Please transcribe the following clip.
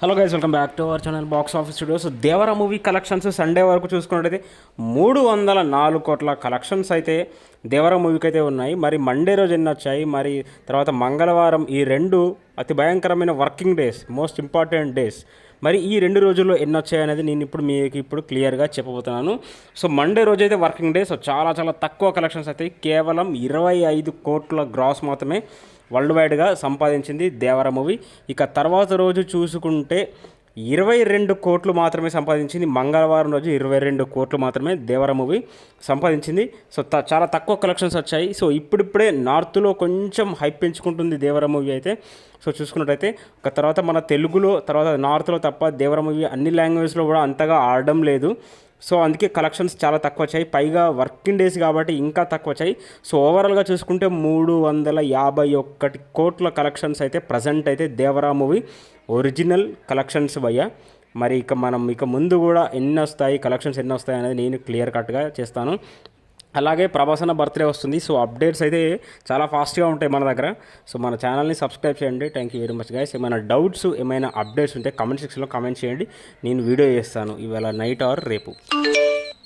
Hello guys, welcome back to our channel box office studios. Devara movie collections Sunday వరకు చూసుకున్నట్టయితే 304 కోట్ల collections అయితే దేవర మూవీకి అయితే ఉన్నాయి. మరి మండే రోజు ఎన్ని వచ్చాయి, మరి తర్వాత మంగళవారం, ఈ రెండు అతి భయంకరమైన working days, most important days. మరి ఈ 2 రోజుల్లో ఎన్ని వచ్చాయి అనేది నేను మీకు క్లియర్గా చెప్పబోతున్నాను. సో మండే రోజు అయితే వర్కింగ్ డే. సో చాలా తక్కువ కలెక్షన్స్ అయితే కేవలం 25 కోట్ల గ్రాస్ మాత్రమే వరల్డ్ వైడ్గా సంపాదించింది దేవర మూవీ. ఇక తర్వాత రోజు చూసుకుంటే 22 కోట్లు మాత్రమే సంపాదించింది. మంగళవారం రోజు 22 కోట్లు మాత్రమే దేవర మూవీ సంపాదించింది. సో చాలా తక్కువ కలెక్షన్స్ వచ్చాయి. సో ఇప్పుడిప్పుడే నార్త్లో కొంచెం హైప్ పెంచుకుంటుంది దేవర మూవీ అయితే. సో చూసుకున్నట్టయితే ఒక తర్వాత మన తెలుగులో, తర్వాత నార్త్లో తప్ప దేవర మూవీ అన్ని లాంగ్వేజ్లో కూడా అంతగా ఆడడం లేదు. సో అందుకే కలెక్షన్స్ చాలా తక్కువ వచ్చాయి. పైగా వర్కింగ్ డేస్ కాబట్టి ఇంకా తక్కువ వచ్చాయి. సో ఓవరాల్గా చూసుకుంటే 351 కోట్ల కలెక్షన్స్ అయితే ప్రజెంట్ అయితే దేవరా మూవీ ఒరిజినల్ కలెక్షన్స్ భయ్య. మరి ఇక ముందు కూడా కలెక్షన్స్ ఎన్ని వస్తాయి అనేది నేను క్లియర్ కట్గా చేస్తాను. అలాగే ప్రభాసన బర్త్డే వస్తుంది. సో అప్డేట్స్ అయితే చాలా ఫాస్ట్గా ఉంటాయి మన దగ్గర. సో మన ఛానల్ని సబ్స్క్రైబ్ చేయండి. Thank you very much guys. ఏమైనా డౌట్స్, ఏమైనా అప్డేట్స్ ఉంటే కామెంట్ సెక్షన్లో కామెంట్ చేయండి. నేను వీడియో చేస్తాను ఇవాళ నైట్ ఆర్ రేపు.